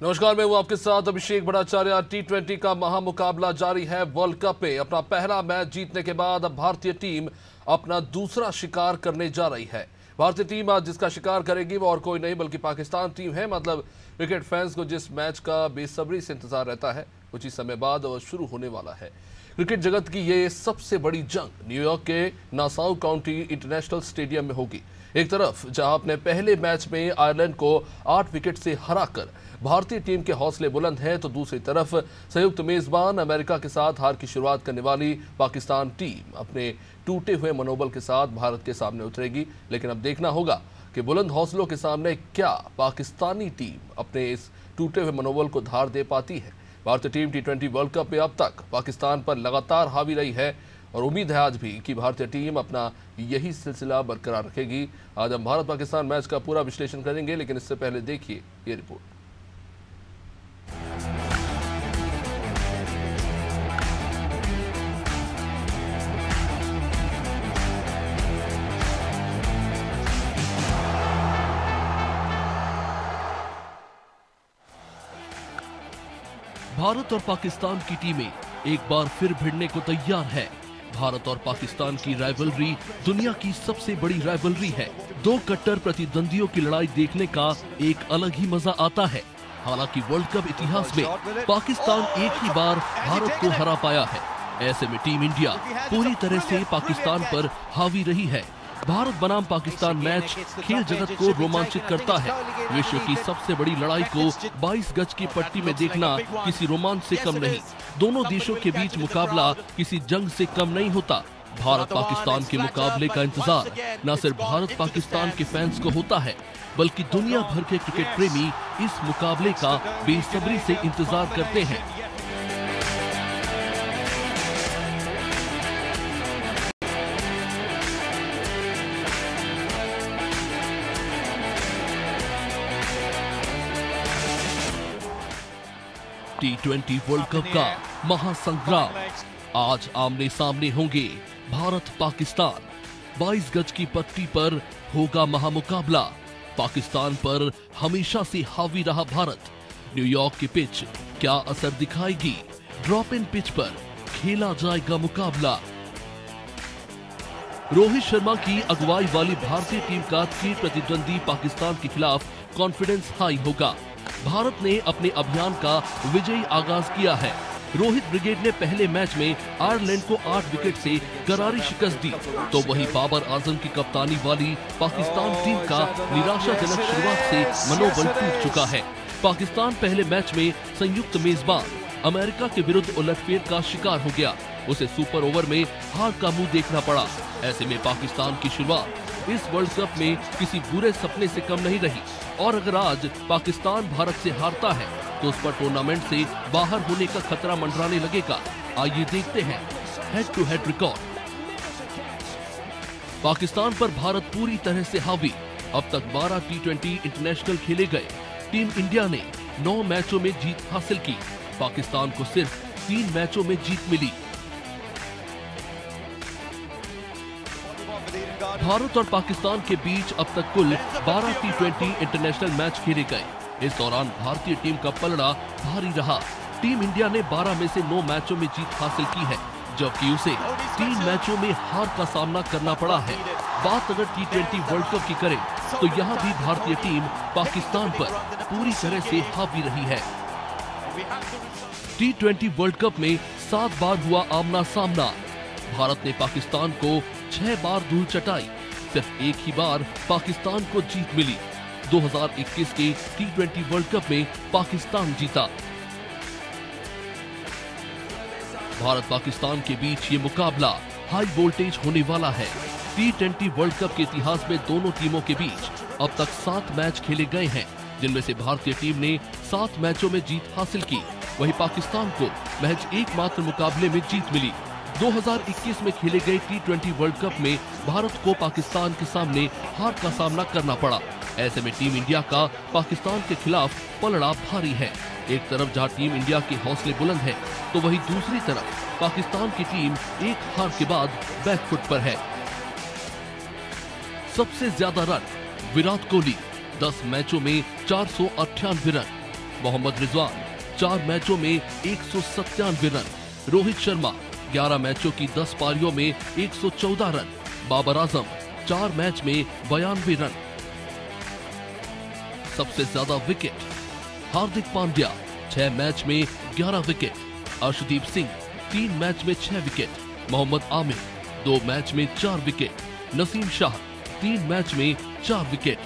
नमस्कार, मैं हूं आपके साथ अभिषेक भट्टाचार्य। टी20 का महामुकाबला जारी है। वर्ल्ड कप में अपना पहला मैच जीतने के बाद अब भारतीय टीम अपना दूसरा शिकार करने जा रही है। भारतीय टीम आज जिसका शिकार करेगी वो और कोई नहीं बल्कि पाकिस्तान टीम है। मतलब क्रिकेट फैंस को जिस मैच का बेसब्री से इंतजार रहता है कुछ ही समय बाद वो शुरू होने वाला है। क्रिकेट जगत की ये सबसे बड़ी जंग न्यूयॉर्क के नासाउ काउंटी इंटरनेशनल स्टेडियम में होगी। एक तरफ जहां अपने पहले मैच में आयरलैंड को 8 विकेट से हराकर भारतीय टीम के हौसले बुलंद हैं, तो दूसरी तरफ संयुक्त मेजबान अमेरिका के साथ हार की शुरुआत करने वाली पाकिस्तान टीम अपने टूटे हुए मनोबल के साथ भारत के सामने उतरेगी। लेकिन अब देखना होगा कि बुलंद हौसलों के सामने क्या पाकिस्तानी टीम अपने इस टूटे हुए मनोबल को धार दे पाती है। भारतीय टीम टी20 वर्ल्ड कप में अब तक पाकिस्तान पर लगातार हावी रही है और उम्मीद है आज भी कि भारतीय टीम अपना यही सिलसिला बरकरार रखेगी। आज हम भारत पाकिस्तान मैच का पूरा विश्लेषण करेंगे, लेकिन इससे पहले देखिए ये रिपोर्ट। भारत और पाकिस्तान की टीमें एक बार फिर भिड़ने को तैयार है। भारत और पाकिस्तान की राइवलरी दुनिया की सबसे बड़ी राइवलरी है। दो कट्टर प्रतिद्वंदियों की लड़ाई देखने का एक अलग ही मजा आता है। हालांकि वर्ल्ड कप इतिहास में पाकिस्तान एक ही बार भारत को हरा पाया है। ऐसे में टीम इंडिया पूरी तरह से पाकिस्तान पर हावी रही है। भारत बनाम पाकिस्तान मैच खेल जगत को रोमांचित करता है। विश्व की सबसे बड़ी लड़ाई को 22 गज की पट्टी में देखना किसी रोमांच से कम नहीं। दोनों देशों के बीच मुकाबला किसी जंग से कम नहीं होता। भारत पाकिस्तान के मुकाबले का इंतजार न सिर्फ भारत पाकिस्तान के फैंस को होता है बल्कि दुनिया भर के क्रिकेट प्रेमी इस मुकाबले का बेसब्री से इंतजार करते हैं। टी20 वर्ल्ड कप का महासंग्राम आज आमने सामने होंगे भारत पाकिस्तान। 22 गज की पट्टी पर होगा महामुकाबला। पाकिस्तान पर हमेशा से हावी रहा भारत। न्यूयॉर्क की पिच क्या असर दिखाएगी? ड्रॉप इन पिच पर खेला जाएगा मुकाबला। रोहित शर्मा की अगुवाई वाली भारतीय टीम का तीन प्रतिद्वंदी पाकिस्तान के खिलाफ कॉन्फिडेंस हाई होगा। भारत ने अपने अभियान का विजयी आगाज किया है। रोहित ब्रिगेड ने पहले मैच में आयरलैंड को 8 विकेट से करारी शिकस्त दी, तो वही बाबर आजम की कप्तानी वाली पाकिस्तान टीम का निराशाजनक शुरुआत से मनोबल टूट चुका है। पाकिस्तान पहले मैच में संयुक्त मेजबान अमेरिका के विरुद्ध उलटफेर का शिकार हो गया। उसे सुपर ओवर में हार का मुंह देखना पड़ा। ऐसे में पाकिस्तान की शुरुआत इस वर्ल्ड कप में किसी बुरे सपने से कम नहीं रही और अगर आज पाकिस्तान भारत से हारता है तो उस पर टूर्नामेंट से बाहर होने का खतरा मंडराने लगेगा। आइए देखते हैं head to head record. Pakistan पर भारत पूरी तरह से हावी। अब तक 12 टी20 इंटरनेशनल खेले गए। टीम इंडिया ने 9 मैचों में जीत हासिल की। पाकिस्तान को सिर्फ 3 मैचों में जीत मिली। भारत और पाकिस्तान के बीच अब तक कुल 12 टी20 इंटरनेशनल मैच खेले गए। इस दौरान भारतीय टीम का पलड़ा भारी रहा। टीम इंडिया ने 12 में से 9 मैचों में जीत हासिल की है, जबकि उसे 3 मैचों में हार का सामना करना पड़ा है। बात अगर टी20 वर्ल्ड कप की करें तो यहाँ भी भारतीय टीम पाकिस्तान पर पूरी तरह से हावी रही है। टी20 वर्ल्ड कप में 7 बार हुआ आमना सामना। भारत ने पाकिस्तान को 6 बार धूल चटाई। सिर्फ एक ही बार पाकिस्तान को जीत मिली। 2021 के टी20 वर्ल्ड कप में पाकिस्तान जीता। भारत पाकिस्तान के बीच ये मुकाबला हाई वोल्टेज होने वाला है। टी20 वर्ल्ड कप के इतिहास में दोनों टीमों के बीच अब तक 7 मैच खेले गए हैं, जिनमें से भारतीय टीम ने 7 मैचों में जीत हासिल की। वहीं पाकिस्तान को महज एकमात्र मुकाबले में जीत मिली। 2021 में खेले गए टी20 वर्ल्ड कप में भारत को पाकिस्तान के सामने हार का सामना करना पड़ा। ऐसे में टीम इंडिया का पाकिस्तान के खिलाफ पलड़ा भारी है। एक तरफ जहां टीम इंडिया के हौसले बुलंद है, तो वहीं दूसरी तरफ पाकिस्तान की टीम एक हार के बाद बैकफुट पर है। सबसे ज्यादा रन विराट कोहली 10 मैचों में 498 रन। मोहम्मद रिजवान 4 मैचों में 197 रन, रोहित शर्मा 11 मैचों की 10 पारियों में 114 रन, बाबर आजम 4 मैच में 92 रन। सबसे ज्यादा विकेट हार्दिक पांड्या 6 मैच में 11 विकेट, अर्शदीप सिंह 3 मैच में 6 विकेट, मोहम्मद आमिर 2 मैच में 4 विकेट, नसीम शाह 3 मैच में 4 विकेट।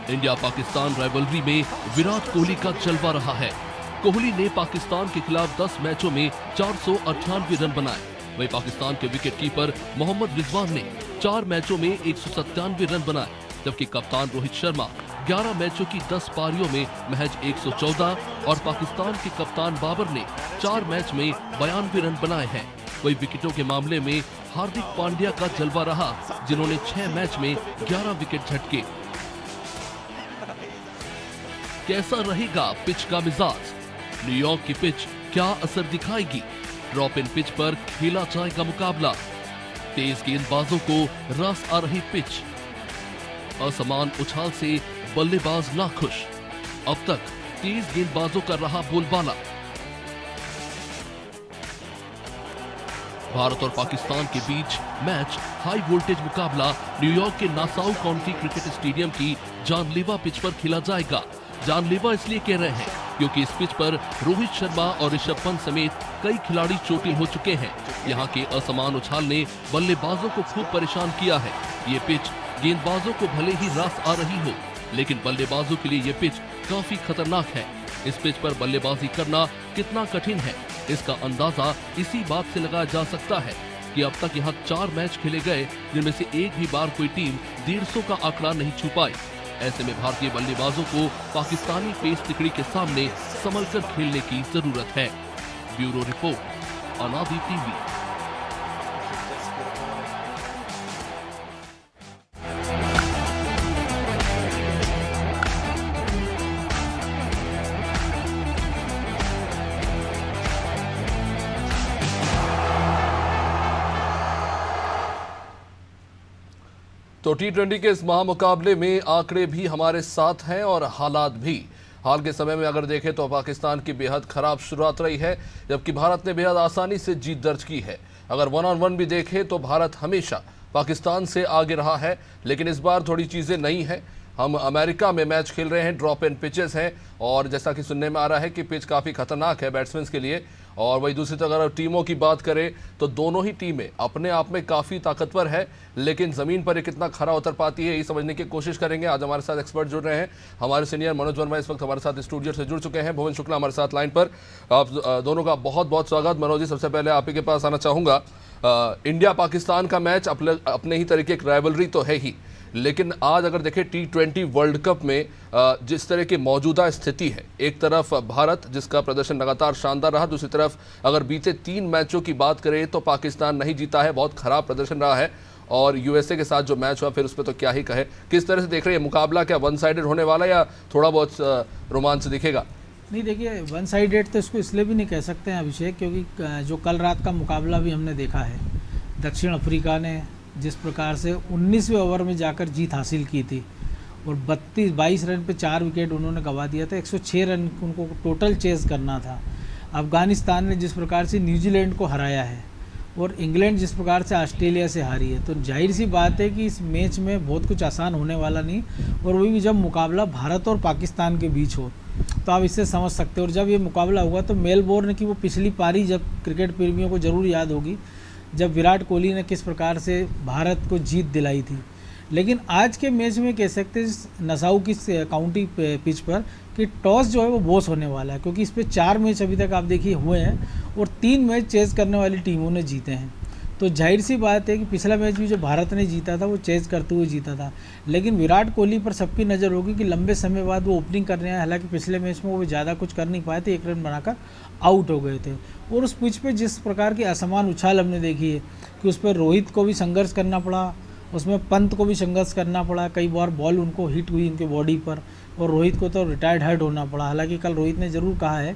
इंडिया पाकिस्तान राइवलरी में विराट कोहली का जलवा रहा है। कोहली ने पाकिस्तान के खिलाफ 10 मैचों में 498 रन बनाए। वहीं पाकिस्तान के विकेटकीपर मोहम्मद रिजवान ने 4 मैचों में 197 रन बनाए, जबकि कप्तान रोहित शर्मा 11 मैचों की 10 पारियों में महज 114 और पाकिस्तान के कप्तान बाबर ने 4 मैच में 92 रन बनाए हैं। वहीं विकेटों के मामले में हार्दिक पांड्या का जलवा रहा, जिन्होंने 6 मैच में 11 विकेट झटके। कैसा रहेगा पिच का मिजाज? न्यूयॉर्क की पिच क्या असर दिखाएगी? ड्रॉप इन पिच पर खेला जाएगा मुकाबला। तेज गेंदबाजों को रस आ रही पिच, असमान उछाल से बल्लेबाज नाखुश। अब तक तेज गेंदबाजों का रहा बोलबाला। भारत और पाकिस्तान के बीच मैच हाई वोल्टेज मुकाबला न्यूयॉर्क के नासाउ काउंटी क्रिकेट स्टेडियम की जानलेवा पिच पर खेला जाएगा। जानलेवा इसलिए कह रहे हैं क्योंकि इस पिच पर रोहित शर्मा और ऋषभ पंत समेत कई खिलाड़ी चोटिल हो चुके हैं। यहाँ के असमान उछाल ने बल्लेबाजों को खूब परेशान किया है। ये पिच गेंदबाजों को भले ही रास आ रही हो, लेकिन बल्लेबाजों के लिए ये पिच काफी खतरनाक है। इस पिच पर बल्लेबाजी करना कितना कठिन है, इसका अंदाजा इसी बात से लगाया जा सकता है कि अब तक यहाँ 4 मैच खेले गए, जिनमें से एक भी बार कोई टीम 150 का आंकड़ा नहीं छू पाई। ऐसे में भारतीय बल्लेबाजों को पाकिस्तानी पेस तिकड़ी के सामने संभलकर खेलने की जरूरत है। ब्यूरो रिपोर्ट, अनादि टीवी। तो टी20 के इस महामुकाबले में आंकड़े भी हमारे साथ हैं और हालात भी। हाल के समय में अगर देखें तो पाकिस्तान की बेहद खराब शुरुआत रही है, जबकि भारत ने बेहद आसानी से जीत दर्ज की है। अगर 1-on-1 भी देखें तो भारत हमेशा पाकिस्तान से आगे रहा है, लेकिन इस बार थोड़ी चीज़ें नई हैं। हम अमेरिका में मैच खेल रहे हैं, ड्रॉप इन पिचेस हैं, और जैसा कि सुनने में आ रहा है कि पिच काफ़ी खतरनाक है बैट्समैन के लिए। और वही दूसरी तरफ अगर टीमों की बात करें तो दोनों ही टीमें अपने आप में काफ़ी ताकतवर है, लेकिन ज़मीन पर ये कितना खरा उतर पाती है, यही समझने की कोशिश करेंगे। आज हमारे साथ एक्सपर्ट जुड़ रहे हैं। हमारे सीनियर मनोज वर्मा इस वक्त हमारे साथ स्टूडियो से जुड़ चुके हैं। भुवन शुक्ला हमारे साथ लाइन पर। आप दोनों का बहुत बहुत स्वागत। मनोज जी, सबसे पहले आप ही के पास आना चाहूँगा। इंडिया पाकिस्तान का मैच अपने ही तरीके एक राइवलरी तो है ही, लेकिन आज अगर देखें टी20 वर्ल्ड कप में जिस तरह की मौजूदा स्थिति है, एक तरफ भारत जिसका प्रदर्शन लगातार शानदार रहा, दूसरी तरफ अगर बीते 3 मैचों की बात करें तो पाकिस्तान नहीं जीता है, बहुत खराब प्रदर्शन रहा है। और यूएसए के साथ जो मैच हुआ फिर उस पर तो क्या ही कहे। किस तरह से देख रहे हैं मुकाबला? क्या वन साइडेड होने वाला या थोड़ा बहुत रोमांच दिखेगा? नहीं, देखिए वन साइडेड तो इसको इसलिए भी नहीं कह सकते हैं अभिषेक, क्योंकि जो कल रात का मुकाबला भी हमने देखा है, दक्षिण अफ्रीका ने जिस प्रकार से 19वें ओवर में जाकर जीत हासिल की थी और 22 रन पे 4 विकेट उन्होंने गंवा दिया था। 106 रन उनको टोटल चेज करना था। अफगानिस्तान ने जिस प्रकार से न्यूजीलैंड को हराया है और इंग्लैंड जिस प्रकार से ऑस्ट्रेलिया से हारी है, तो जाहिर सी बात है कि इस मैच में बहुत कुछ आसान होने वाला नहीं। और वही भी जब मुकाबला भारत और पाकिस्तान के बीच हो तो आप इससे समझ सकते हो। और जब ये मुकाबला हुआ तो मेलबोर्न की वो पिछली पारी जब क्रिकेट प्रेमियों को ज़रूर याद होगी, जब विराट कोहली ने किस प्रकार से भारत को जीत दिलाई थी। लेकिन आज के मैच में कह सकते हैं नसाउ की काउंटी पिच पर कि टॉस जो है वो बॉस होने वाला है, क्योंकि इस पे 4 मैच अभी तक आप देखिए हुए हैं और 3 मैच चेज करने वाली टीमों ने जीते हैं। तो जाहिर सी बात है कि पिछला मैच भी जो भारत ने जीता था वो चेज करते हुए जीता था। लेकिन विराट कोहली पर सबकी नज़र होगी कि लंबे समय बाद वो ओपनिंग करने आए। हालांकि पिछले मैच में वो ज़्यादा कुछ कर नहीं पाए थे, 1 रन बनाकर आउट हो गए थे। और उस पिच पे जिस प्रकार की असमान उछाल हमने देखी है कि उस पर रोहित को भी संघर्ष करना पड़ा, उसमें पंत को भी संघर्ष करना पड़ा, कई बार बॉल उनको हिट हुई उनके बॉडी पर, और रोहित को तो रिटायर्ड हर्ट होना पड़ा। हालांकि कल रोहित ने ज़रूर कहा है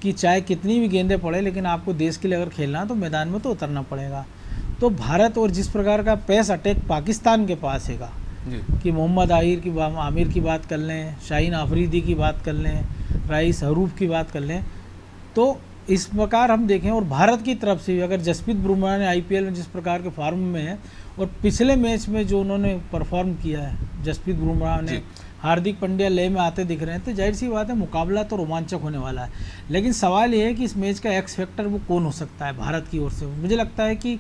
कि चाहे कितनी भी गेंदें पड़े, लेकिन आपको देश के लिए अगर खेलना है तो मैदान में तो उतरना पड़ेगा। तो भारत और जिस प्रकार का पेस अटैक पाकिस्तान के पास हैगा, जी। कि मोहम्मद आमिर की बात कर लें, शाहीन आफरीदी की बात कर लें, राइस हरूफ की बात कर लें, तो इस प्रकार हम देखें। और भारत की तरफ से भी अगर जसप्रीत बुमराह ने आईपीएल में जिस प्रकार के फॉर्म में है और पिछले मैच में जो उन्होंने परफॉर्म किया है जसप्रीत बुमराह ने, हार्दिक पांड्या लय में आते दिख रहे हैं, तो जाहिर सी बात है मुकाबला तो रोमांचक होने वाला है। लेकिन सवाल ये है कि इस मैच का एक्स फैक्टर वो कौन हो सकता है भारत की ओर से। मुझे लगता है कि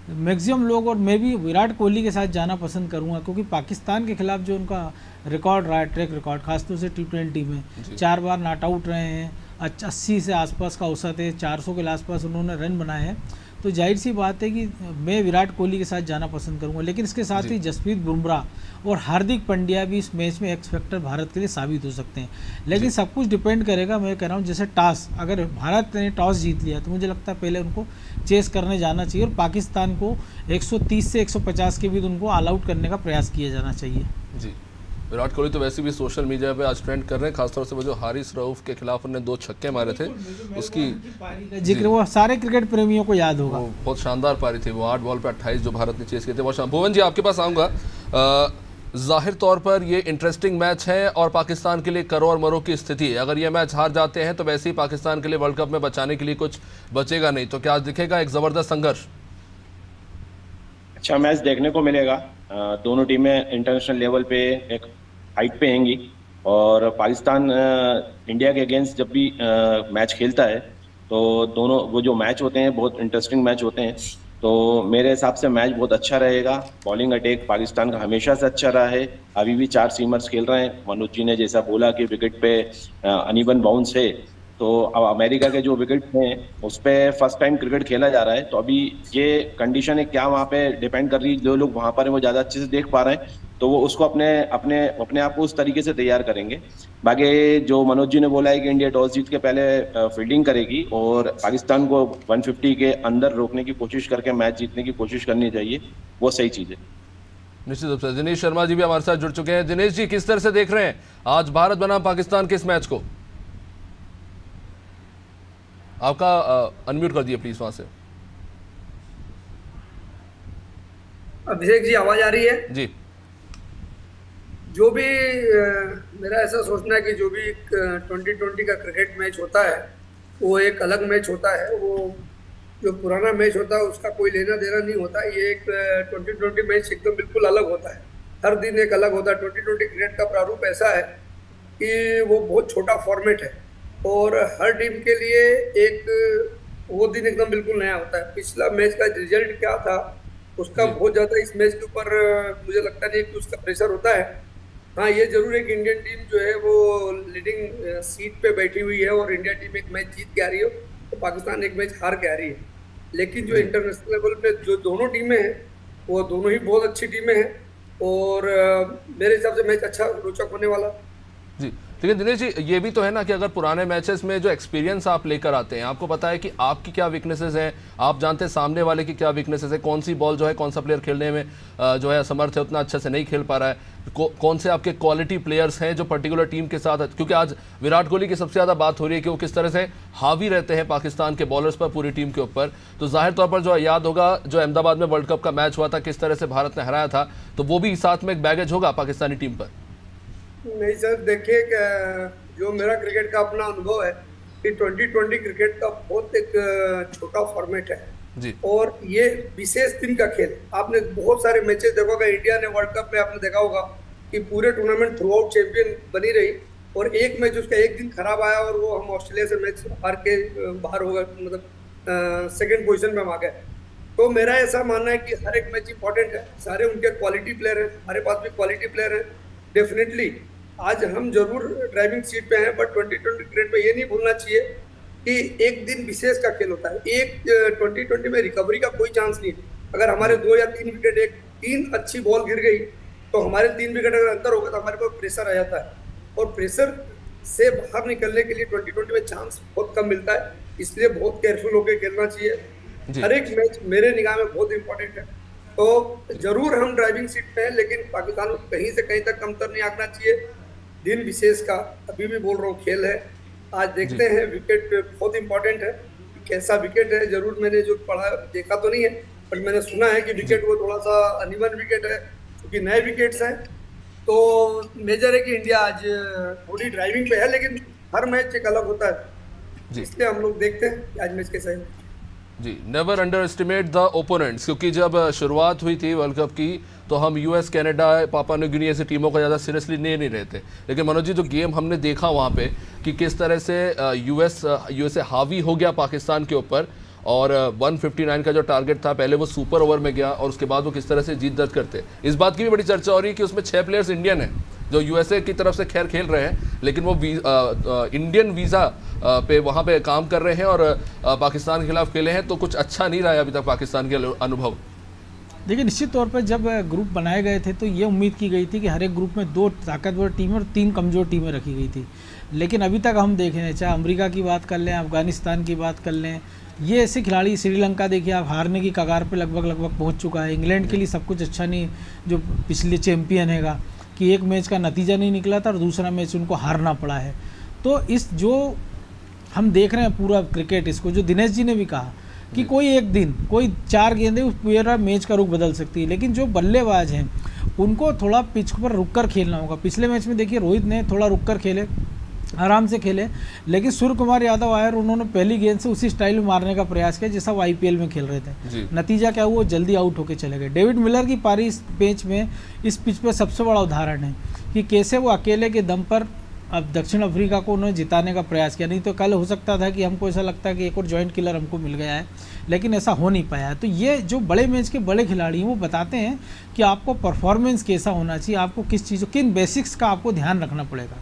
मैक्सिमम लोग, और मैं भी विराट कोहली के साथ जाना पसंद करूंगा, क्योंकि पाकिस्तान के खिलाफ जो उनका रिकॉर्ड रहा है, ट्रैक रिकॉर्ड, खासतौर से T20 में 4 बार नॉट आउट रहे हैं, 80 से आसपास का औसत है, 400 के आसपास उन्होंने रन बनाए हैं, तो जाहिर सी बात है कि मैं विराट कोहली के साथ जाना पसंद करूंगा। लेकिन इसके साथ ही जसप्रीत बुमराह और हार्दिक पांड्या भी इस मैच में एक्स फैक्टर भारत के लिए साबित हो सकते हैं। लेकिन सब कुछ डिपेंड करेगा, मैं कह रहा हूँ, जैसे टॉस, अगर भारत ने टॉस जीत लिया तो मुझे लगता है पहले उनको चेस करने जाना चाहिए और पाकिस्तान को 130 से 150 के बीच उनको ऑल आउट करने का प्रयास किया जाना चाहिए। जी, विराट कोहली तो वैसे भी सोशल मीडिया पे आज ट्रेंड कर रहे हैं, खासतौर से वो जो हारिस रऊफ के खिलाफ उन्होंने 2 छक्के मारे थे, उसकी जिक्र वो सारे क्रिकेट प्रेमियों को याद होगा। वो बहुत शानदार पारी थी, वो 8 बॉल पे 28 जो भारत ने चेस किए थे, बहुत शानदार। भुवन जी, आपके पास आऊँगा। जाहिर तौर पर ये इंटरेस्टिंग मैच है और पाकिस्तान के लिए करो और मरो की स्थिति है। अगर ये मैच हार जाते हैं तो वैसे ही पाकिस्तान के लिए वर्ल्ड कप में बचाने के लिए कुछ बचेगा नहीं, तो क्या आज दिखेगा एक ज़बरदस्त संघर्ष? अच्छा मैच देखने को मिलेगा। दोनों टीमें इंटरनेशनल लेवल पे एक हाइट पे हैंगी और पाकिस्तान इंडिया के अगेंस्ट जब भी मैच खेलता है तो दोनों वो जो मैच होते हैं बहुत इंटरेस्टिंग मैच होते हैं। तो मेरे हिसाब से मैच बहुत अच्छा रहेगा। बॉलिंग अटैक पाकिस्तान का हमेशा से अच्छा रहा है, अभी भी 4 सीमर्स खेल रहे हैं। मनोज जी ने जैसा बोला कि विकेट पे अनइवन बाउंस है, तो अब अमेरिका के जो विकेट हैं उस पर फर्स्ट टाइम क्रिकेट खेला जा रहा है। तो अभी ये कंडीशन है क्या वहाँ पे डिपेंड कर रही है, जो लोग वहाँ पर हैं वो ज़्यादा अच्छे से देख पा रहे हैं तो वो उसको अपने आप को उस तरीके से तैयार करेंगे। बाकी जो मनोज जी ने बोला है कि इंडिया टॉस जीत के पहले फील्डिंग करेगी और पाकिस्तान को 150 के अंदर रोकने की कोशिश करके मैच जीतने की कोशिश करनी चाहिए, वो सही चीज़ है। निश्चित रूप से दिनेश शर्मा जी भी हमारे साथ जुड़ चुके हैं। दिनेश जी, किस तरह से देख रहे हैं आज भारत बनाम पाकिस्तान के इस मैच को? आपका अनम्यूट कर दिए प्लीज वहां से। अभिषेक जी, आवाज आ रही है? जी। जो भी मेरा ऐसा सोचना है कि जो भी 2020 का क्रिकेट मैच होता है वो एक अलग मैच होता है। वो जो पुराना मैच होता है उसका कोई लेना देना नहीं होता। ये एक 2020 मैच एकदम बिल्कुल अलग होता है, हर दिन एक अलग होता है। 2020 क्रिकेट का प्रारूप ऐसा है कि वो बहुत छोटा फॉर्मेट है और हर टीम के लिए एक वो दिन एकदम बिल्कुल नया होता है। पिछला मैच का रिजल्ट क्या था उसका बहुत ज़्यादा इस मैच के ऊपर मुझे लगता नहीं है कि उसका प्रेशर होता है। हाँ, ये जरूर है कि इंडियन टीम जो है वो लीडिंग सीट पे बैठी हुई है और इंडिया टीम एक मैच जीत के आ रही है तो पाकिस्तान एक मैच हार के आ रही है। लेकिन जो इंटरनेशनल लेवल पे जो दोनों टीमें हैं वो दोनों ही बहुत अच्छी टीमें हैं और मेरे हिसाब से मैच अच्छा रोचक होने वाला। जी, लेकिन दिनेश जी, ये भी तो है ना कि अगर पुराने मैचेस में जो एक्सपीरियंस आप लेकर आते हैं, आपको पता है कि आपकी क्या वीकनेसेस हैं, आप जानते हैं सामने वाले की क्या वीकनेसेस है, कौन सी बॉल जो है कौन सा प्लेयर खेलने में जो है असमर्थ है, उतना अच्छे से नहीं खेल पा रहा है, कौन से आपके क्वालिटी प्लेयर्स हैं जो पर्टिकुलर टीम के साथ, क्योंकि आज विराट कोहली की सबसे ज़्यादा बात हो रही है कि वो किस तरह से हावी रहते हैं पाकिस्तान के बॉलर्स पर, पूरी टीम के ऊपर। तो जाहिर तौर पर जो याद होगा जो अहमदाबाद में वर्ल्ड कप का मैच हुआ था, किस तरह से भारत ने हराया था, तो वो भी साथ में एक बैगेज होगा पाकिस्तानी टीम पर। नहीं सर, देखिए जो मेरा क्रिकेट का अपना अनुभव है कि 2020 क्रिकेट का बहुत एक छोटा फॉर्मेट है जी। और ये विशेष दिन का खेल। आपने बहुत सारे मैचेस देखा होगा इंडिया ने वर्ल्ड कप में, आपने देखा होगा कि पूरे टूर्नामेंट थ्रू आउट चैंपियन बनी रही और एक मैच उसका एक दिन खराब आया और वो हम ऑस्ट्रेलिया से मैच हार के बाहर हो गए, मतलब सेकेंड पोजिशन में हम आ गए। तो मेरा ऐसा मानना है कि हर एक मैच इंपॉर्टेंट है, सारे उनके क्वालिटी प्लेयर हैं, हमारे पास भी क्वालिटी प्लेयर है। डेफिनेटली आज हम जरूर ड्राइविंग सीट पे हैं, बट 2020 क्रिकेट में ये नहीं भूलना चाहिए कि एक दिन विशेष का खेल होता है। एक 2020 में रिकवरी का कोई चांस नहीं है। अगर हमारे 2 या 3 विकेट, 3 अच्छी बॉल गिर गई तो हमारे 3 विकेट अगर अंतर होगा तो हमारे पास प्रेशर आ जाता है और प्रेशर से बाहर निकलने के लिए 2020 में चांस बहुत कम मिलता है। इसलिए बहुत केयरफुल होकर खेलना चाहिए। हर एक मैच मेरे निगाह में बहुत इंपॉर्टेंट है। तो जरूर हम ड्राइविंग सीट पे हैं, लेकिन पाकिस्तान को कहीं से कहीं तक कमतर नहीं आंकना चाहिए। दिन विशेष का अभी भी बोल रहा हूँ खेल है। आज देखते हैं, विकेट बहुत इंपॉर्टेंट है, कैसा विकेट है। जरूर मैंने जो पढ़ा देखा तो नहीं है, बट मैंने सुना है कि विकेट वो थोड़ा सा अनइवन विकेट है, क्योंकि क्योंकि नए विकेट्स हैं। तो मेजर है कि इंडिया आज थोड़ी ड्राइविंग पे है, लेकिन हर मैच एक अलग होता है, इसलिए हम लोग देखते हैं कि आज मैच कैसा है। जी, never underestimate the opponents, क्योंकि जब शुरुआत हुई थी वर्ल्ड कप की तो हम यूएस, कनाडा, पापा न्यू गिनी ऐसी टीमों को ज़्यादा सीरियसली नहीं रहे थे। लेकिन मनोज जी, जो गेम हमने देखा वहाँ पे कि किस तरह से यूएसए हावी हो गया पाकिस्तान के ऊपर, और 159 का जो टारगेट था पहले वो सुपर ओवर में गया, और उसके बाद वो किस तरह से जीत दर्ज करते। इस बात की भी बड़ी चर्चा हो रही है कि उसमें 6 प्लेयर्स इंडियन हैं जो यूएसए की तरफ से खैर खेल रहे हैं, लेकिन वो इंडियन वीज़ा पे वहाँ पे काम कर रहे हैं और पाकिस्तान के खिलाफ खेले हैं। तो कुछ अच्छा नहीं रहा है अभी तक पाकिस्तान के अनुभव। देखिए, निश्चित तौर पर जब ग्रुप बनाए गए थे तो ये उम्मीद की गई थी कि हर एक ग्रुप में 2 ताकतवर टीमें और 3 कमज़ोर टीमें रखी गई थी। लेकिन अभी तक हम देखें, चाहे अमेरिका की बात कर लें, अफगानिस्तान की बात कर लें, ये ऐसे खिलाड़ी, श्रीलंका देखिए आप हारने की कगार पे लगभग पहुंच चुका है। इंग्लैंड के लिए सब कुछ अच्छा नहीं, जो पिछले चैंपियन हैगा, कि एक मैच का नतीजा नहीं निकला था और दूसरा मैच उनको हारना पड़ा है। तो इस जो हम देख रहे हैं पूरा क्रिकेट, इसको जो दिनेश जी ने भी कहा कि कोई एक दिन, कोई 4 गेंदें उस पूरा मैच का रुख बदल सकती है। लेकिन जो बल्लेबाज हैं उनको थोड़ा पिच पर रुक कर खेलना होगा। पिछले मैच में देखिए रोहित ने थोड़ा रुक कर खेले, आराम से खेले, लेकिन सूर्य कुमार यादव आए और उन्होंने पहली गेंद से उसी स्टाइल में मारने का प्रयास किया जैसा वो आईपीएल में खेल रहे थे। नतीजा क्या हुआ, जल्दी आउट होकर चले गए। डेविड मिलर की पारी इस मैच में, इस पिच पर सबसे बड़ा उदाहरण है कि कैसे वो अकेले के दम पर अब दक्षिण अफ्रीका को उन्होंने जिताने का प्रयास किया। नहीं तो कल हो सकता था कि हमको ऐसा लगता है कि एक और जॉइंट किलर हमको मिल गया है, लेकिन ऐसा हो नहीं पाया। तो ये जो बड़े मैच के बड़े खिलाड़ी हैं वो बताते हैं कि आपको परफॉर्मेंस कैसा होना चाहिए, आपको किस चीज़, किन बेसिक्स का आपको ध्यान रखना पड़ेगा,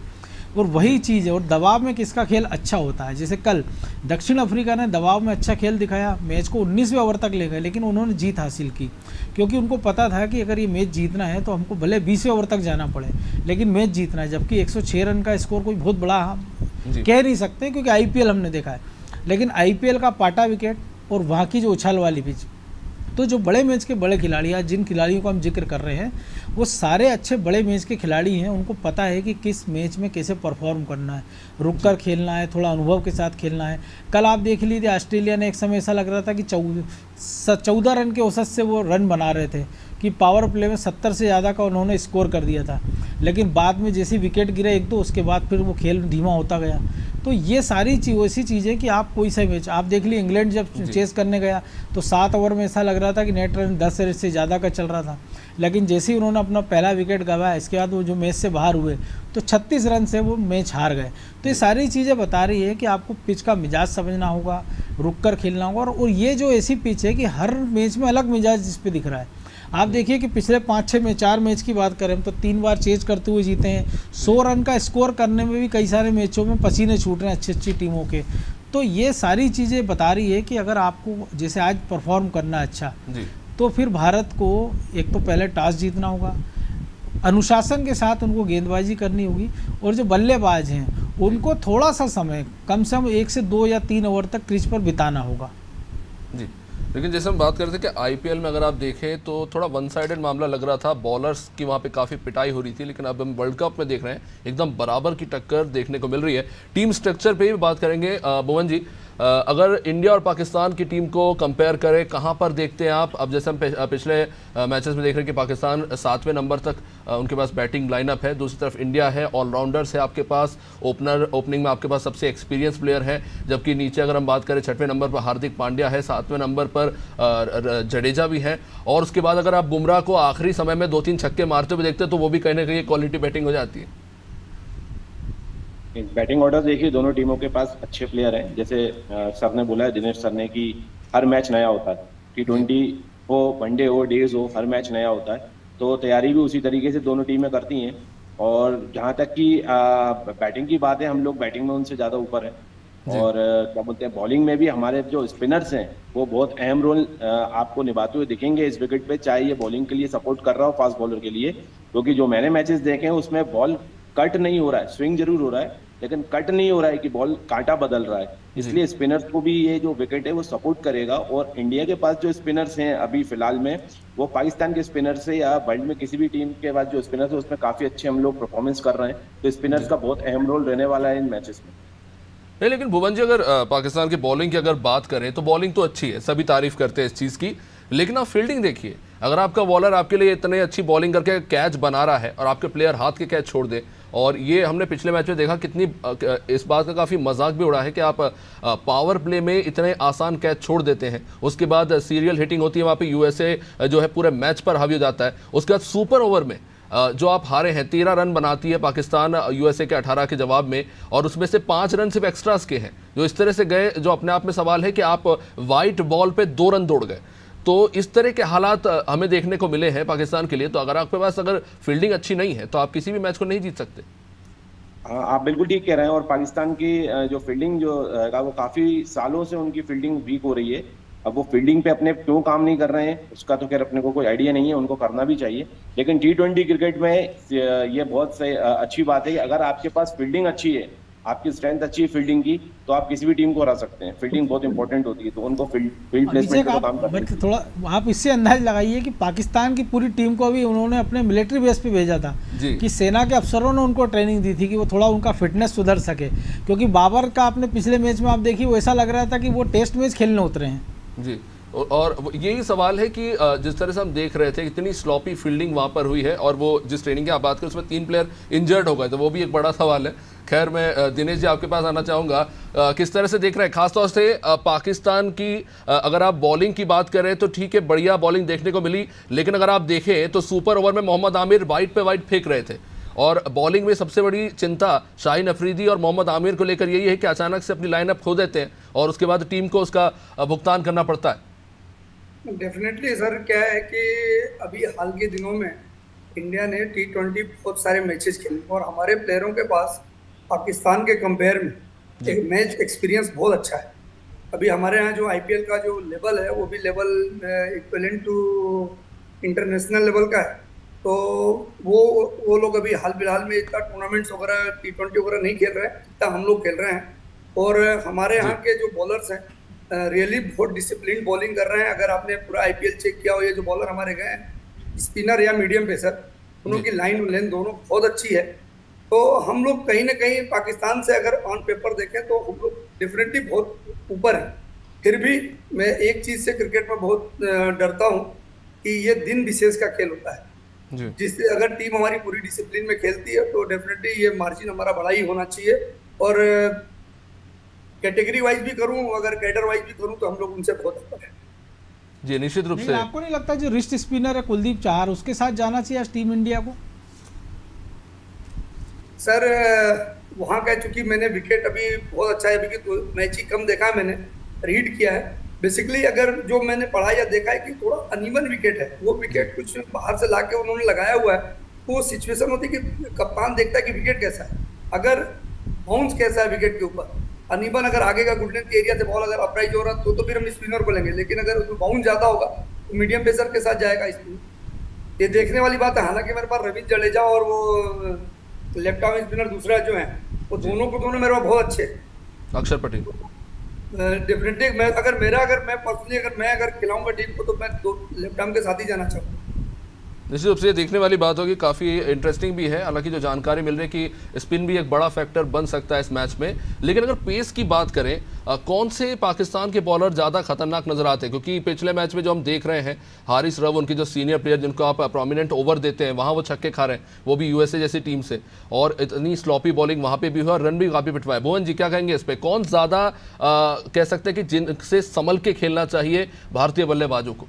और वही चीज़ है। और दबाव में किसका खेल अच्छा होता है, जैसे कल दक्षिण अफ्रीका ने दबाव में अच्छा खेल दिखाया, मैच को 19वें ओवर तक ले गए, लेकिन उन्होंने जीत हासिल की क्योंकि उनको पता था कि अगर ये मैच जीतना है तो हमको भले 20वें ओवर तक जाना पड़े, लेकिन मैच जीतना है। जबकि 106 रन का स्कोर कोई बहुत बड़ा हम कह नहीं सकते, क्योंकि आईपीएल हमने देखा है, लेकिन आईपीएल का पाटा विकेट और वहाँ की जो उछाल वाली पिच, तो जो बड़े मैच के बड़े खिलाड़ी हैं, जिन खिलाड़ियों को हम जिक्र कर रहे हैं, वो सारे अच्छे बड़े मैच के खिलाड़ी हैं। उनको पता है कि किस मैच में कैसे परफॉर्म करना है, रुक कर खेलना है, थोड़ा अनुभव के साथ खेलना है। कल आप देख लीजिए, ऑस्ट्रेलिया ने एक समय ऐसा लग रहा था कि 14 रन के औसत से वो रन बना रहे थे कि पावर प्ले में 70 से ज़्यादा का उन्होंने स्कोर कर दिया था, लेकिन बाद में जैसे विकेट गिरे 1-2, उसके बाद फिर वो खेल धीमा होता गया। तो ये सारी ऐसी चीज़ें कि आप कोई सा मैच आप देख ली, इंग्लैंड जब चेस करने गया तो 7 ओवर में ऐसा लग रहा था कि नेट रन 10 से ज़्यादा का चल रहा था, लेकिन जैसे ही उन्होंने अपना पहला विकेट गंवाया, इसके बाद वो जो मैच से बाहर हुए तो 36 रन से वो मैच हार गए। तो ये सारी चीज़ें बता रही है कि आपको पिच का मिजाज समझना होगा, रुक कर खेलना होगा, और ये जो ऐसी पिच है कि हर मैच में अलग मिजाज जिस पे दिख रहा है। आप देखिए कि पिछले 5-6 में 4 मैच की बात करें तो 3 बार चेज करते हुए जीते हैं। 100 रन का स्कोर करने में भी कई सारे मैचों में पसीने छूट रहे हैं अच्छी टीमों के। तो ये सारी चीज़ें बता रही है कि अगर आपको जैसे आज परफॉर्म करना अच्छा जी, तो फिर भारत को एक तो पहले टॉस जीतना होगा, अनुशासन के साथ उनको गेंदबाजी करनी होगी, और जो बल्लेबाज हैं उनको थोड़ा सा समय, कम से कम 1 से 2 या 3 ओवर तक क्रीज पर बिताना होगा जी। लेकिन जैसे हम बात कर रहे थे कि आईपीएल में अगर आप देखें तो थोड़ा वन साइडेड मामला लग रहा था, बॉलर्स की वहाँ पे काफ़ी पिटाई हो रही थी, लेकिन अब हम वर्ल्ड कप में देख रहे हैं एकदम बराबर की टक्कर देखने को मिल रही है। टीम स्ट्रक्चर पे भी बात करेंगे भुवन जी, अगर इंडिया और पाकिस्तान की टीम को कंपेयर करें, कहाँ पर देखते हैं आप? अब जैसे हम पिछले मैचेस में देख रहे हैं कि पाकिस्तान 7वें नंबर तक उनके पास बैटिंग लाइनअप है, दूसरी तरफ इंडिया है, ऑलराउंडर्स है आपके पास, ओपनिंग में आपके पास सबसे एक्सपीरियंस प्लेयर है, जबकि नीचे अगर हम बात करें 6वें नंबर पर हार्दिक पांड्या है, 7वें नंबर पर जडेजा भी है, और उसके बाद अगर आप बुमराह को आखिरी समय में 2-3 छक्के मारते हुए देखते हैं तो वो भी कहीं ना कहीं क्वालिटी बैटिंग हो जाती है। बैटिंग ऑर्डर देखिए, दोनों टीमों के पास अच्छे प्लेयर हैं। जैसे सर ने बोला है, दिनेश सर ने, कि हर मैच नया होता है, T20 हो, वनडे हो, डेज हो, हर मैच नया होता है, तो तैयारी भी उसी तरीके से दोनों टीमें करती हैं। और जहाँ तक कि बैटिंग की बात है, हम लोग बैटिंग में उनसे ज़्यादा ऊपर हैं, और क्या बोलते हैं, बॉलिंग में भी हमारे जो स्पिनर्स हैं वो बहुत अहम रोल आपको निभाते हुए दिखेंगे इस विकेट पे, चाहे ये बॉलिंग के लिए सपोर्ट कर रहा हो फास्ट बॉलर के लिए, क्योंकि जो मैंने मैचेस देखे हैं उसमें बॉल कट नहीं हो रहा है, स्विंग जरूर हो रहा है, लेकिन कट नहीं हो रहा है कि बॉल कांटा बदल रहा है। इसलिए स्पिनर्स को भी ये जो विकेट है वो सपोर्ट करेगा। और इंडिया के पास जो स्पिनर्स हैं अभी फिलहाल में, वो पाकिस्तान के स्पिनर से या वर्ल्ड में किसी भी टीम के पास जो स्पिनर्स है उसमें काफी अच्छे हम लोग परफॉर्मेंस कर रहे हैं, तो स्पिनर्स का बहुत अहम रोल रहने वाला है इन मैचेस में। नहीं, लेकिन भुवन जी, अगर पाकिस्तान की बॉलिंग की अगर बात करें तो बॉलिंग तो अच्छी है, सभी तारीफ करते हैं इस चीज़ की, लेकिन आप फील्डिंग देखिए, अगर आपका बॉलर आपके लिए इतने अच्छी बॉलिंग करके कैच बना रहा है और आपके प्लेयर हाथ के कैच छोड़ दे, और ये हमने पिछले मैच में देखा कितनी इस बात का काफ़ी मजाक भी उड़ा है कि आप पावर प्ले में इतने आसान कैच छोड़ देते हैं, उसके बाद सीरियल हिटिंग होती है, वहाँ पे यूएसए जो है पूरे मैच पर हावी हो जाता है, उसके बाद सुपर ओवर में जो आप हारे हैं 13 रन बनाती है पाकिस्तान यूएसए के 18 के जवाब में, और उसमें से 5 रन सिर्फ एक्स्ट्रास के हैं जो इस तरह से गए, जो अपने आप में सवाल है कि आप वाइट बॉल पे 2 रन दौड़ गए। तो इस तरह के हालात हमें देखने को मिले हैं पाकिस्तान के लिए। तो अगर आपके पास अगर फील्डिंग अच्छी नहीं है तो आप किसी भी मैच को नहीं जीत सकते। आप बिल्कुल ठीक कह रहे हैं, और पाकिस्तान की जो फील्डिंग जो है वो काफ़ी सालों से उनकी फील्डिंग वीक हो रही है। अब वो फील्डिंग पे अपने क्यों काम नहीं कर रहे हैं उसका तो खैर अपने को कोई आइडिया नहीं है, उनको करना भी चाहिए। लेकिन T20 क्रिकेट में ये बहुत सही अच्छी बात है कि अगर आपके पास फील्डिंग अच्छी है, आपकी स्ट्रेंथ अच्छी है फील्डिंग की, तो आप किसी भी टीम को हरा सकते हैं। फील्डिंग बहुत इंपॉर्टेंट होती है, तो उनको फील्ड प्लेसमेंट पे काम करना है। थोड़ा आप इससे अंदाज लगाइए कि पाकिस्तान की पूरी टीम को भी उन्होंने अपने मिलिट्री बेस पे भेजा था कि सेना के अफसरों ने उनको ट्रेनिंग दी थी कि वो थोड़ा उनका फिटनेस सुधर सके, क्योंकि बाबर का आपने पिछले मैच में आप देखिए वो ऐसा लग रहा था कि वो टेस्ट मैच खेलने उतरे हैं। जी, और यही सवाल है कि जिस तरह से हम देख रहे थे इतनी स्लॉपी फील्डिंग वहाँ पर हुई है, और वो जिस ट्रेनिंग की आप बात करें उसमें 3 प्लेयर इंजर्ड हो गए, तो वो भी एक बड़ा सवाल है। खैर मैं दिनेश जी आपके पास आना चाहूँगा, किस तरह से देख रहे हैं खासतौर से पाकिस्तान की अगर आप बॉलिंग की बात करें तो ठीक है, बढ़िया बॉलिंग देखने को मिली, लेकिन अगर आप देखें तो सुपर ओवर में मोहम्मद आमिर वाइड पे वाइड फेंक रहे थे, और बॉलिंग में सबसे बड़ी चिंता शाहीन अफरीदी और मोहम्मद आमिर को लेकर यही है कि अचानक से अपनी लाइनअप खो देते हैं और उसके बाद टीम को उसका भुगतान करना पड़ता है। डेफिनेटली सर, क्या है कि अभी हाल के दिनों में इंडिया ने T20 बहुत सारे मैचेस खेले और हमारे प्लेयरों के पास पाकिस्तान के कंपेयर में एक मैच एक्सपीरियंस बहुत अच्छा है। अभी हमारे यहाँ जो IPL का जो लेवल है वो भी level equivalent to international level का है। तो वो लोग अभी हाल फिलहाल में इतना टूर्नामेंट्स वगैरह T20 वगैरह नहीं खेल रहे हैं जितना हम लोग खेल रहे हैं। और हमारे यहाँ के जो बॉलर्स हैं रियली बहुत डिसिप्लिन बॉलिंग कर रहे हैं। अगर आपने पूरा IPL चेक किया हो, ये जो बॉलर हमारे गए हैं स्पिनर या मीडियम पेसर, उनों की लाइन और लेंथ दोनों बहुत अच्छी है। तो हम लोग कहीं ना कहीं पाकिस्तान से अगर ऑन पेपर देखें तो हम लोग डेफिनेटली बहुत ऊपर हैं। फिर भी मैं एक चीज़ से क्रिकेट में बहुत डरता हूँ कि ये दिन विशेष का खेल होता है, जिससे अगर टीम हमारी पूरी डिसिप्लिन में खेलती है तो डेफिनेटली ये मार्जिन हमारा बड़ा ही होना चाहिए। और कैटेगरी वाइज भी करूं, अगर कैडर वाइज भी करूं तो हम लोग उनसे बहुत ऊपर है। जी निश्चित रूप से। आपको नहीं लगता जो रिस्ट स्पिनर है कुलदीप चाहर, उसके साथ जाना चाहिए आज टीम इंडिया को? सर वहाँ का चूंकि मैंने विकेट अभी बहुत अच्छा है, अभी तो मैच ही कम देखा है, मैंने रीड किया है। बेसिकली अगर जो मैंने पढ़ा या देखा है कि थोड़ा अनइवन विकेट है, वो विकेट कुछ बाहर से लाके उन्होंने लगाया हुआ है। वो सिचुएशन होती है कि कप्तान देखता है कि विकेट कैसा है, अगर बाउंस कैसा है विकेट के ऊपर, अनइवन अगर आगे का गुडनेस के एरिया से बॉल अगर अपराइज हो रहा तो फिर हम स्पिनर को लेंगे, लेकिन अगर उसमें बाउंस ज्यादा होगा तो मीडियम पेसर के साथ जाएगा स्पिनर। ये देखने वाली बात है। हालांकि मेरे पास रविंद्र जडेजा और वो लेफ्ट आर्म स्पिनर दूसरा जो है वो दोनों मेरे पास बहुत अच्छे। अक्षर पटेल डेफिनेटली मैं पर्सनली अगर खिलाऊंगा टीम को तो मैं 2 लेफ्ट आर्म के साथ ही जाना चाहूँगा। निश्चित रूप से देखने वाली बात होगी, काफ़ी इंटरेस्टिंग भी है। हालांकि जो जानकारी मिल रही है कि स्पिन भी एक बड़ा फैक्टर बन सकता है इस मैच में। लेकिन अगर पेस की बात करें, कौन से पाकिस्तान के बॉलर ज़्यादा खतरनाक नजर आते हैं? क्योंकि पिछले मैच में जो हम देख रहे हैं, हारिस रव उनकी जो सीनियर प्लेयर जिनको आप प्रोमिनेंट ओवर देते हैं, वहाँ वो छक्के खा रहे हैं, वो भी यूएसए जैसी टीम से, और इतनी स्लॉपी बॉलिंग वहाँ पे भी हुआ और रन भी काफ़ी पिटवाए। भुवन जी क्या कहेंगे इस पर? कौन ज़्यादा कह सकते हैं कि जिनसे संभल के खेलना चाहिए भारतीय बल्लेबाजों को?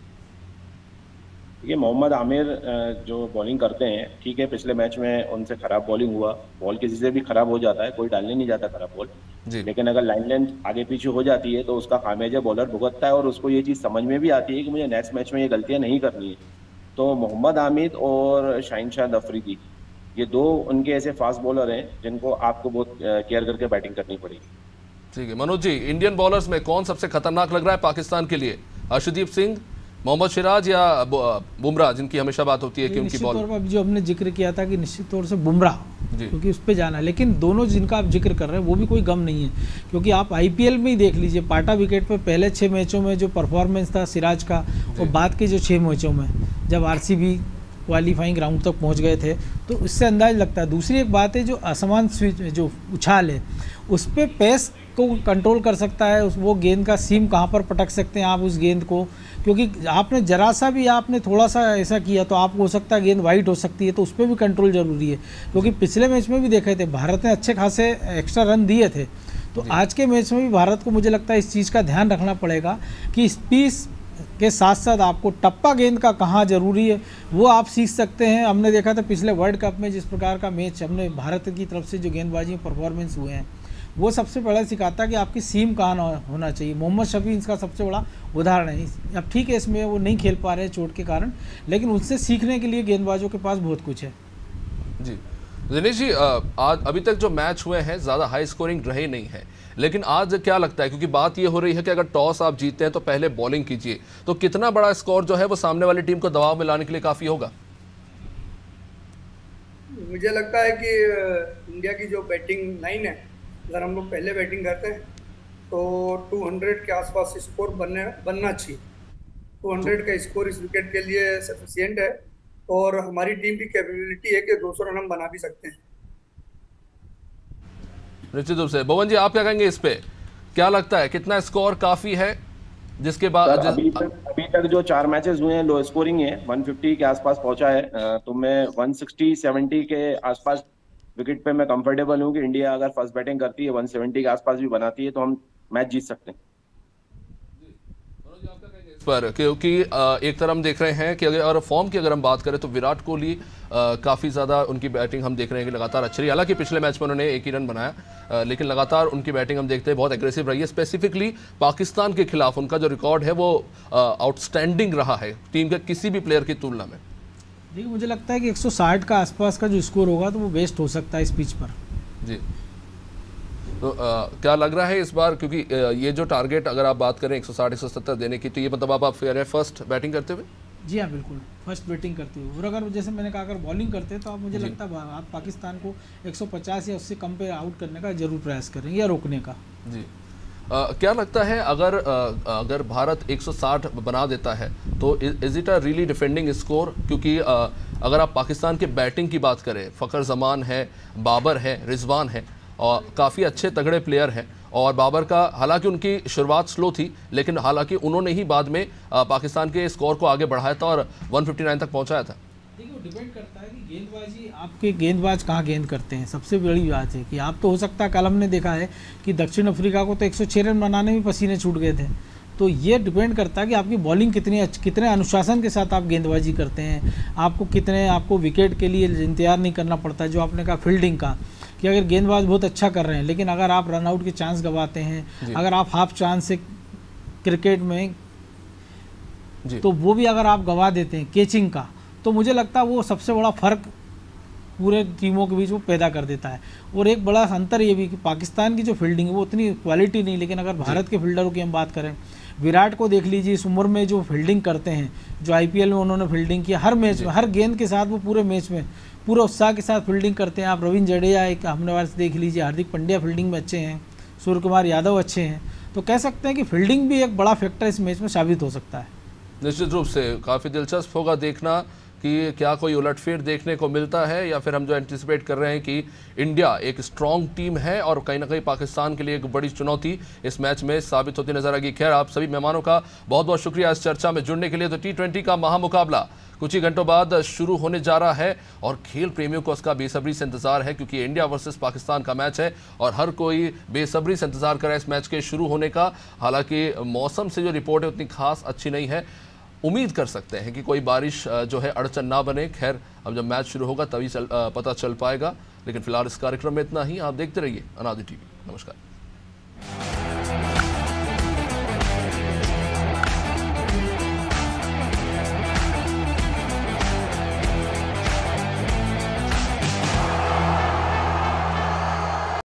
ये मोहम्मद आमिर जो बॉलिंग करते हैं, ठीक है पिछले मैच में उनसे खराब बॉलिंग हुआ, बॉल किसी से भी खराब हो जाता है, कोई डालने नहीं जाता खराब बॉल, लेकिन अगर लाइन लेंथ आगे पीछे हो जाती है तो उसका खामियाजा बॉलर भुगतता है और उसको ये चीज़ समझ में भी आती है कि मुझे नेक्स्ट मैच में ये गलतियाँ नहीं करनी है। तो मोहम्मद आमिर और शाहीन अफरीदी, ये 2 उनके ऐसे फास्ट बॉलर हैं जिनको आपको बहुत केयर करके बैटिंग करनी पड़ेगी। ठीक है मनोज जी, इंडियन बॉलर्स में कौन सबसे खतरनाक लग रहा है पाकिस्तान के लिए? अर्शदीप सिंह, मोहम्मद सिराज या बुमराह, जिनकी हमेशा बात होती है कि उनकी बॉल? जो हमने जिक्र किया था कि निश्चित तौर से बुमराह, क्योंकि उस पर जाना है। लेकिन दोनों जिनका आप जिक्र कर रहे हैं वो भी कोई गम नहीं है, क्योंकि आप IPL में ही देख लीजिए, पाटा विकेट पे पहले 6 मैचों में जो परफॉर्मेंस था सिराज का, और बाद के जो 6 मैचों में जब RCB क्वालिफाइंग राउंड तक पहुंच गए थे, तो इससे अंदाज लगता है। दूसरी एक बात है, जो असमान स्विच जो उछाल है उस पर पेस को कंट्रोल कर सकता है, वो गेंद का सीम कहाँ पर पटक सकते हैं आप उस गेंद को, क्योंकि आपने जरा सा भी आपने थोड़ा सा ऐसा किया तो आपको हो सकता है गेंद वाइड हो सकती है, तो उस पर भी कंट्रोल जरूरी है। क्योंकि पिछले मैच में भी देखे थे भारत ने अच्छे खासे एक्स्ट्रा रन दिए थे, तो आज के मैच में भी भारत को मुझे लगता है इस चीज़ का ध्यान रखना पड़ेगा कि स्पीड के साथ साथ आपको टप्पा गेंद का कहाँ ज़रूरी है वो आप सीख सकते हैं। हमने देखा था पिछले वर्ल्ड कप में जिस प्रकार का मैच हमने भारत की तरफ से जो गेंदबाजी परफॉर्मेंस हुए हैं, वो सबसे बड़ा सिखाता कि आपकी सीम कहाँ होना चाहिए। मोहम्मद शमी इसका सबसे बड़ा उदाहरण है। अब ठीक है, इसमें वो नहीं खेल पा रहे हैं चोट के कारण, लेकिन उससे सीखने के लिए गेंदबाजों के पास बहुत कुछ है। जी दिनेश जी, आज अभी तक जो मैच हुए हैं ज़्यादा हाई स्कोरिंग रहे नहीं है, लेकिन आज क्या लगता है, क्योंकि बात ये हो रही है कि अगर टॉस आप जीतते हैं तो पहले बॉलिंग कीजिए, तो कितना बड़ा स्कोर जो है वो सामने वाली टीम को दबाव में लाने के लिए काफ़ी होगा? मुझे लगता है कि इंडिया की जो बैटिंग लाइन है, अगर हम लोग पहले बैटिंग करते हैं तो 200 के आसपास स्कोर बनना चाहिए। 200 का स्कोर इस विकेट के लिए सफिशिएंट है, और हमारी टीम की कैपेबिलिटी है कि 200 रन हम बना भी सकते हैं। निश्चित रूप से। भवन जी, आप क्या कहेंगे इस पे? क्या लगता है कितना स्कोर काफी है जिसके बाद? अभी तक जो 4 मैचेस हुए हैं लो स्कोरिंग है, 150 के आसपास पहुंचा है, तो मैं 160-70 के आसपास विकेट पे मैं कंफर्टेबल हूं कि इंडिया अगर फर्स्ट बैटिंग करती है 170 के आसपास भी बनाती है तो हम मैच जीत सकते हैं। पर क्योंकि एक तरफ हम देख रहे हैं कि अगर फॉर्म की अगर हम बात करें तो विराट कोहली काफ़ी ज़्यादा उनकी बैटिंग हम देख रहे हैं कि लगातार अच्छी रही। हालांकि पिछले मैच में उन्होंने 1 ही रन बनाया, लेकिन लगातार उनकी बैटिंग हम देखते हैं बहुत एग्रेसिव रही है। स्पेसिफिकली पाकिस्तान के खिलाफ उनका जो रिकॉर्ड है वो आउटस्टैंडिंग रहा है टीम के किसी भी प्लेयर की तुलना में। देखिए, मुझे लगता है कि 160 का आसपास का जो स्कोर होगा तो वो बेस्ट हो सकता है इस पिच पर। जी, तो क्या लग रहा है इस बार, क्योंकि ये जो टारगेट अगर आप बात करें 160-170 देने की, तो ये मतलब आप फेयर है फर्स्ट बैटिंग करते हुए? जी हाँ, बिल्कुल फर्स्ट बैटिंग करते हुए। और अगर जैसे मैंने कहा अगर बॉलिंग करते तो आप मुझे लगता है आप पाकिस्तान को 150 या उससे कम पे आउट करने का जरूर प्रयास करेंगे या रोकने का। जी, क्या लगता है अगर भारत 160 बना देता है तो is it a really defending score? क्योंकि अगर आप पाकिस्तान के बैटिंग की बात करें, फ़खर जमान है, बाबर है, रिजवान है, और काफ़ी अच्छे तगड़े प्लेयर हैं। और बाबर का हालांकि उनकी शुरुआत स्लो थी, लेकिन हालांकि उन्होंने ही बाद में पाकिस्तान के स्कोर को आगे बढ़ाया था और 159 तक पहुंचाया था। देखिए, वो डिपेंड करता है कि गेंदबाजी आपके गेंदबाज कहाँ गेंद करते हैं। सबसे बड़ी बात है कि आप तो हो सकता है, कल हमने देखा है कि दक्षिण अफ्रीका को तो 106 रन बनाने में पसीने छूट गए थे। तो ये डिपेंड करता है कि आपकी बॉलिंग कितने अनुशासन के साथ आप गेंदबाजी करते हैं, आपको विकेट के लिए इंतजार नहीं करना पड़ता। जो आपने कहा फील्डिंग का, कि अगर गेंदबाज बहुत अच्छा कर रहे हैं लेकिन अगर आप रन आउट के चांस गंवाते हैं, अगर आप हाफ चांस से क्रिकेट में तो वो भी अगर आप गंवा देते हैं कैचिंग का, तो मुझे लगता है वो सबसे बड़ा फ़र्क पूरे टीमों के बीच वो पैदा कर देता है। और एक बड़ा अंतर ये भी कि पाकिस्तान की जो फील्डिंग है वो उतनी क्वालिटी नहीं, लेकिन अगर भारत के फील्डरों की हम बात करें, विराट को देख लीजिए, इस उम्र में जो फील्डिंग करते हैं, जो आईपीएल में उन्होंने फील्डिंग किया, हर मैच में हर गेंद के साथ वो पूरे मैच में पूरे उत्साह के साथ फील्डिंग करते हैं। आप रविंद्र जडेजा एक हमने बार देख लीजिए, हार्दिक पांड्या फील्डिंग में अच्छे हैं, सूर्य कुमार यादव अच्छे हैं। तो कह सकते हैं कि फील्डिंग भी एक बड़ा फैक्टर इस मैच में साबित हो सकता है। निश्चित रूप से काफ़ी दिलचस्प होगा देखना कि क्या कोई उलटफेर देखने को मिलता है, या फिर हम जो एंटिसिपेट कर रहे हैं कि इंडिया एक स्ट्रॉन्ग टीम है और कहीं ना कहीं पाकिस्तान के लिए एक बड़ी चुनौती इस मैच में साबित होती नजर आएगी। खैर, आप सभी मेहमानों का बहुत बहुत शुक्रिया इस चर्चा में जुड़ने के लिए। तो T20 का महामुकाबला कुछ ही घंटों बाद शुरू होने जा रहा है और खेल प्रेमियों को उसका बेसब्री से इंतजार है, क्योंकि इंडिया वर्सेस पाकिस्तान का मैच है और हर कोई बेसब्री से इंतजार कर रहा है इस मैच के शुरू होने का। हालांकि मौसम से जो रिपोर्ट है उतनी खास अच्छी नहीं है, उम्मीद कर सकते हैं कि कोई बारिश जो है अड़चन ना बने। खैर, अब जब मैच शुरू होगा तभी पता चल पाएगा, लेकिन फिलहाल इस कार्यक्रम में इतना ही। आप देखते रहिए अनादि टीवी। नमस्कार।